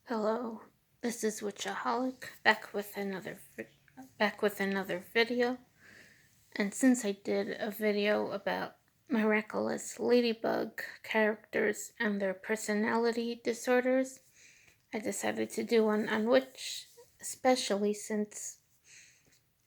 Hello, this is w.i.t.c.h.aholic back with another video. And since I did a video about miraculous ladybug characters and their personality disorders, I decided to do one on witch, especially since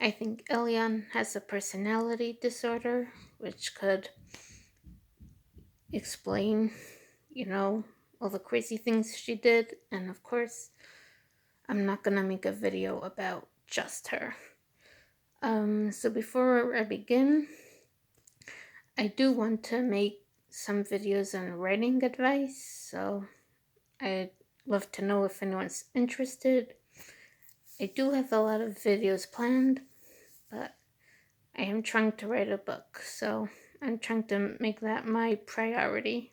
I think Elian has a personality disorder, which could explain, all the crazy things she did. And of course, I'm not gonna make a video about just her. So before I begin, I do want to make some videos on writing advice, so I'd love to know if anyone's interested. I do have a lot of videos planned, but I am trying to write a book, so I'm trying to make that my priority.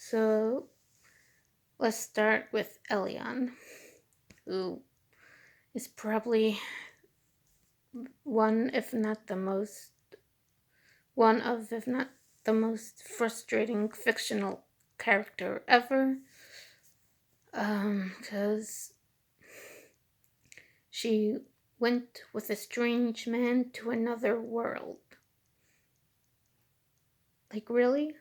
So let's start with Elian, who is probably one of, if not the most frustrating fictional character ever. Because she went with a strange man to another world. Like, really?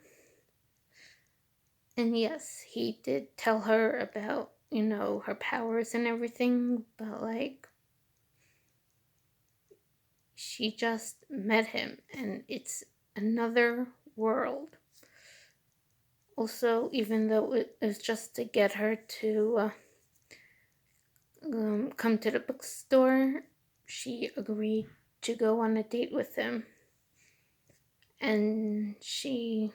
And yes, he did tell her about, her powers and everything, but she just met him and it's another world. Also, even though it was just to get her to come to the bookstore, she agreed to go on a date with him. And she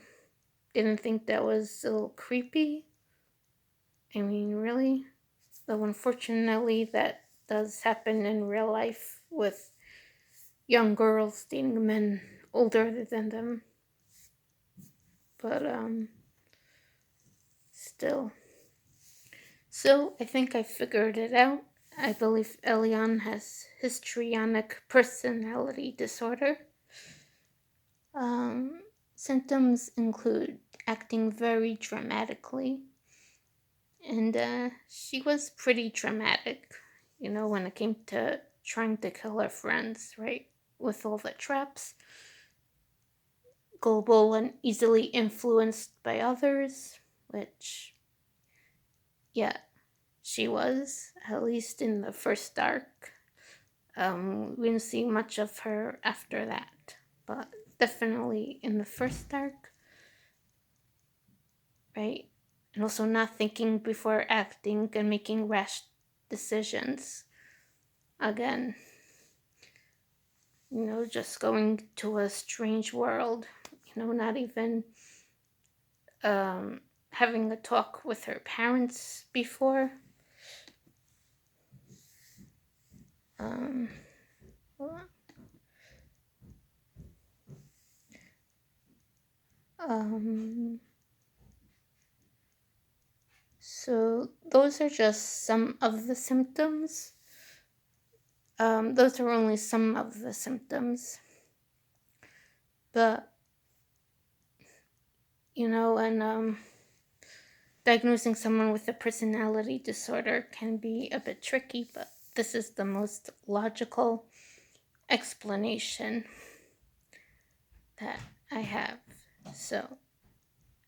didn't think that was a little creepy. I mean, really? Though unfortunately, that does happen in real life with young girls dating men older than them. But, still. So, I think I figured it out. I believe Elian has histrionic personality disorder. Symptoms include acting very dramatically, and she was pretty dramatic, when it came to trying to kill her friends, right? With all the traps. Global and easily influenced by others, which, yeah, she was, at least in the first arc. We didn't see much of her after that, but definitely in the first arc, right? And also not thinking before acting and making rash decisions. Again, just going to a strange world, not even having a talk with her parents before. Um, so those are just some of the symptoms. Those are only some of the symptoms. But, and diagnosing someone with a personality disorder can be a bit tricky, but this is the most logical explanation that I have. So,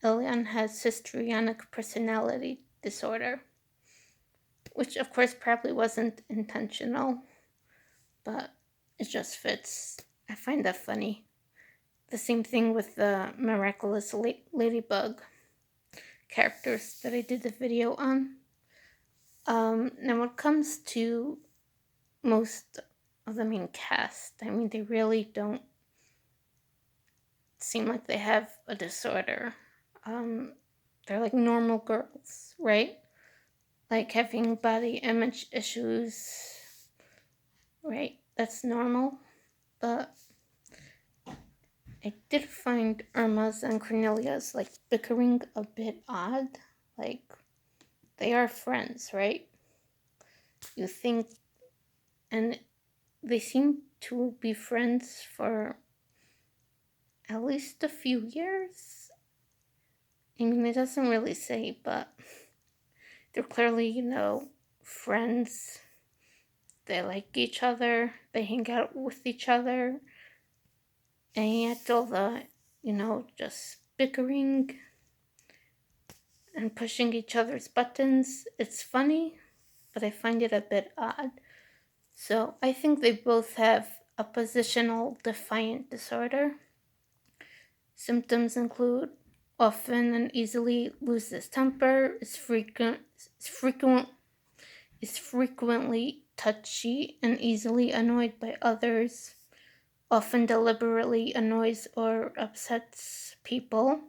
Elian has histrionic personality disorder, which of course probably wasn't intentional, but it just fits. I find that funny. The same thing with the miraculous ladybug characters that I did the video on. Now, when it comes to most of the main cast, I mean, they really don't seem like they have a disorder. They're like normal girls, right? Like having body image issues, right? That's normal. But I did find Irma's and Cornelia's bickering a bit odd. Like, they are friends, right? You think, and they seem to be friends for at least a few years. I mean, it doesn't really say, but they're clearly, friends. They like each other, they hang out with each other, and yet all the, just bickering and pushing each other's buttons. It's funny, but I find it a bit odd. So I think they both have oppositional defiant disorder. Symptoms include often and easily loses temper, is frequently touchy and easily annoyed by others, often deliberately annoys or upsets people.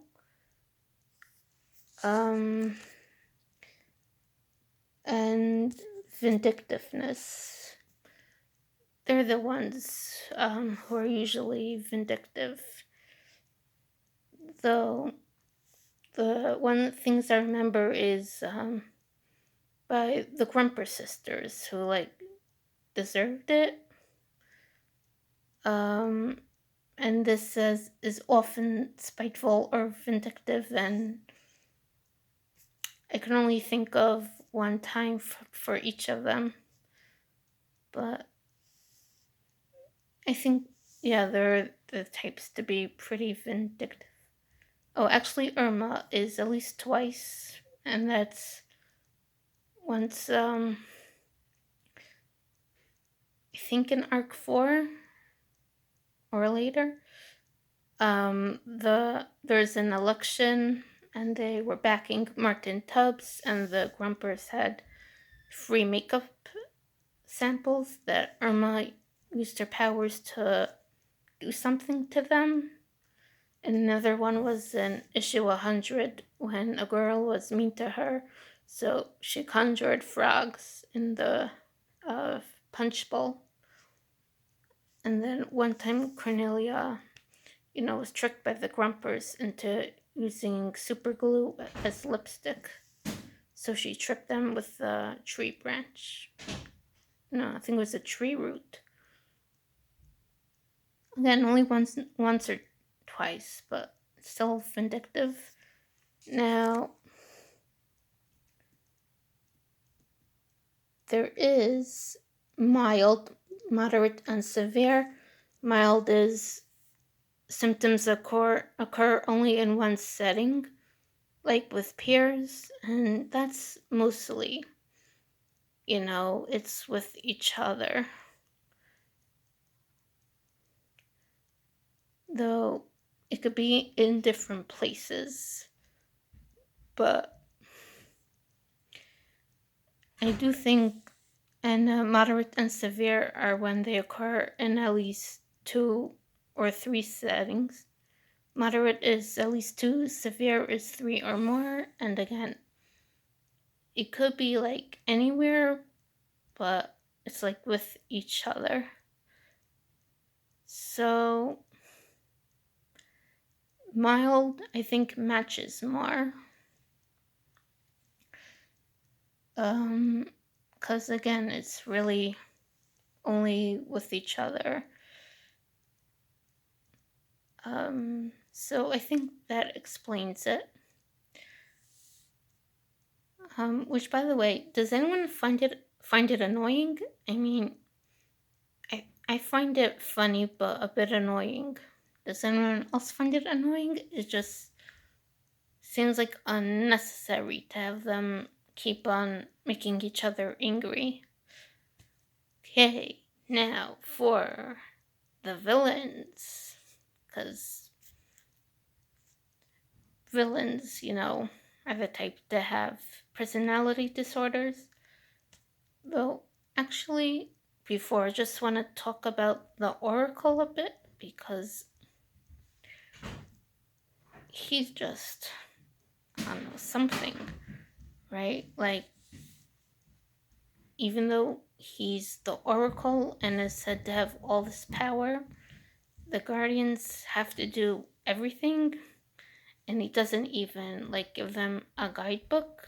Um, and vindictiveness. They're the ones who are usually vindictive. Though the one things I remember is by the Grumper sisters who deserved it. Um, and this says is often spiteful or vindictive, and I can only think of one time for each of them. But I think, yeah, they're the types to be pretty vindictive. Oh, actually, Irma is at least twice, and that's once, I think in Arc 4 or later. There's an election, and they were backing Martin Tubbs, and the Grumpers had free makeup samples that Irma used her powers to do something to them. And another one was in issue 100 when a girl was mean to her, so she conjured frogs in the uh, punch bowl. And then one time Cornelia, was tricked by the Grumpers into using super glue as lipstick. So she tricked them with a tree branch. No, I think it was a tree root. Again, only once or twice, but still vindictive. Now, there is mild, moderate, and severe. Mild is symptoms occur only in one setting, like with peers, and that's mostly, it's with each other. Though it could be in different places, but I do think, and moderate and severe are when they occur in at least 2 or 3 settings. Moderate is at least 2, severe is 3 or more, and again, it could be anywhere, but it's with each other. So, mild, I think, matches more. Because again, it's really only with each other. So I think that explains it. Which, by the way, does anyone find it annoying? I mean, I find it funny, but a bit annoying. Does anyone else find it annoying? It just seems unnecessary to have them keep on making each other angry. Okay, now for the villains. Because villains, are the type to have personality disorders. Though, actually, before, I just want to talk about the Oracle a bit because he's just, I don't know, something, right? Even though he's the Oracle and is said to have all this power, the Guardians have to do everything, and he doesn't even give them a guidebook.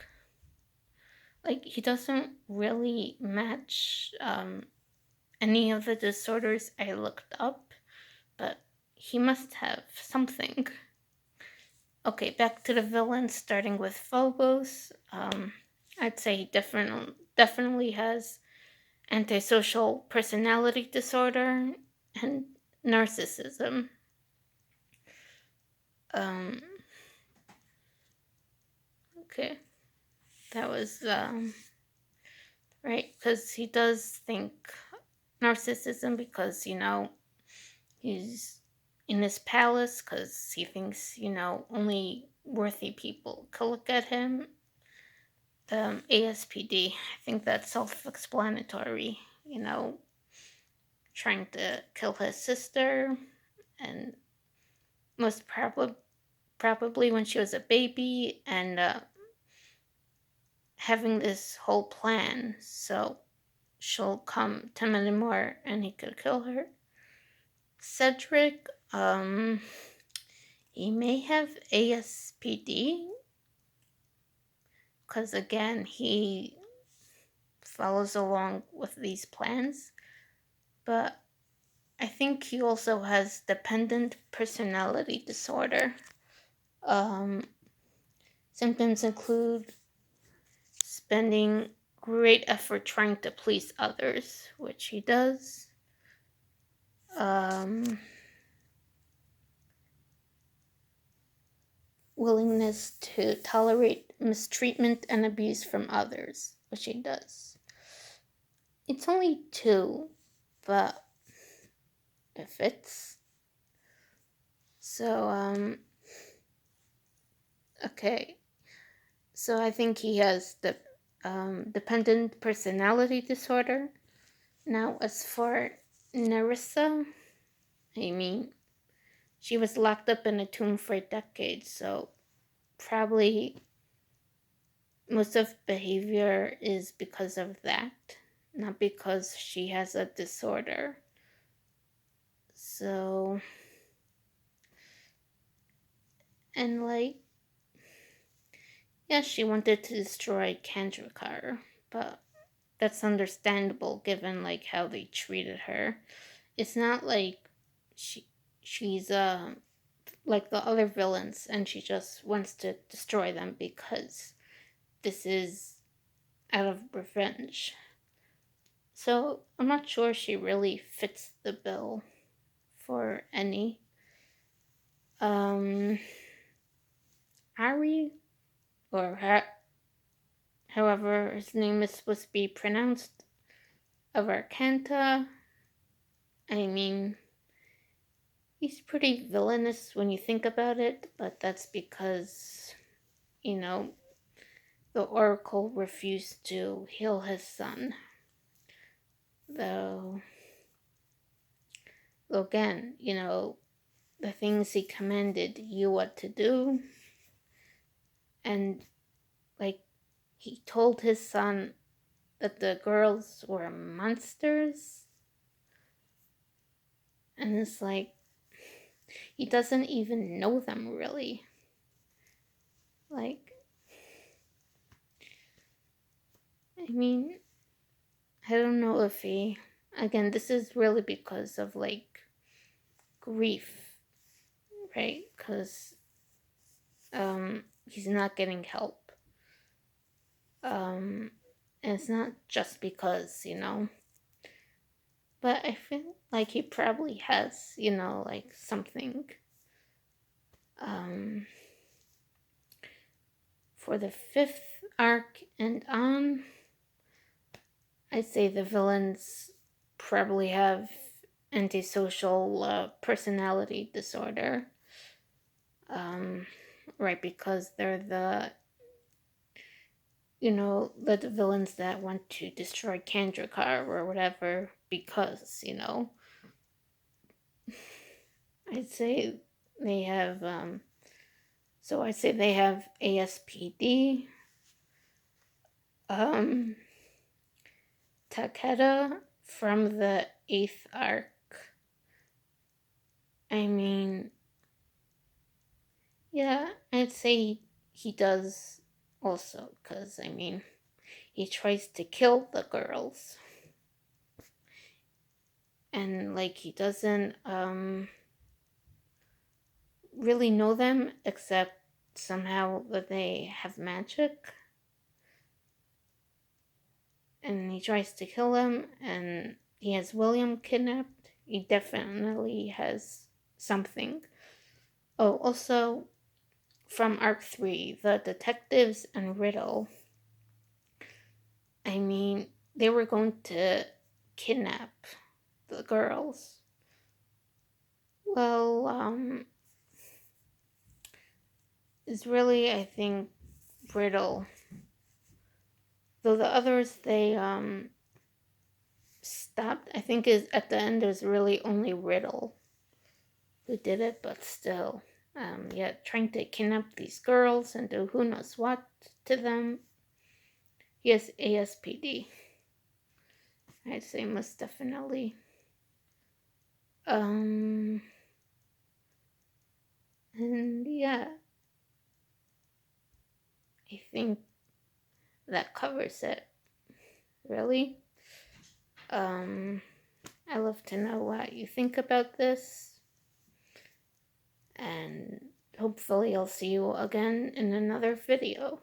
He doesn't really match any of the disorders I looked up, but he must have something. Okay, back to the villains, starting with Phobos. I'd say he definitely has antisocial personality disorder and narcissism. Um, okay, that was right, because he does think narcissism because, he's in his palace because he thinks, only worthy people could look at him. ASPD, I think that's self explanatory, trying to kill his sister, and most probably when she was a baby, and having this whole plan so she'll come to Menimore and he could kill her. Cedric, he may have ASPD because again he follows along with these plans, but I think he also has dependent personality disorder. Um, Symptoms include spending great effort trying to please others, which he does. Um, Willingness to tolerate mistreatment and abuse from others, which he does. It's only two, but it fits. So, okay. So I think he has the dependent personality disorder. Now, as for Nerissa, I mean, she was locked up in a tomb for decades, so probably most of behavior is because of that, not because she has a disorder. So, and like, yeah, she wanted to destroy Kandrakar, but that's understandable given like how they treated her. It's not like she she's like the other villains and she just wants to destroy them because this is out of revenge. So I'm not sure she really fits the bill for any. Um, Ari, or however his name is supposed to be pronounced, of Arcanta. I mean, he's pretty villainous when you think about it, but that's because, you know, the Oracle refused to heal his son. Though, again, the things he commanded you what to do, and like he told his son that the girls were monsters, and it's like he doesn't even know them really. Like, I mean, I don't know if he. Again, this is really because of like grief, right? Because he's not getting help. And it's not just because, but I feel like he probably has, like something. Um, for the fifth arc and on, I'd say the villains probably have antisocial personality disorder. Um, right, because they're the villains that want to destroy Kandrakar or whatever, because, I'd say they have, so I'd say they have ASPD, um, Takeda from the 8th arc. I mean, yeah, I'd say he does also, because, I mean, he tries to kill the girls. And, like, he doesn't, really know them except somehow that they have magic, and he tries to kill him, and he has William kidnapped. He definitely has something. Oh, also from Arc 3, the detectives and Riddle, I mean, they were going to kidnap the girls. Well, it's really, I think, Riddle. Though the others, they, stopped. I think is at the end, there's really only Riddle who did it, but still. Yeah, trying to kidnap these girls and do who knows what to them. Yes, ASPD. I'd say most definitely. And yeah, I think that covers it. Really. I love to know what you think about this, and hopefully I'll see you again in another video.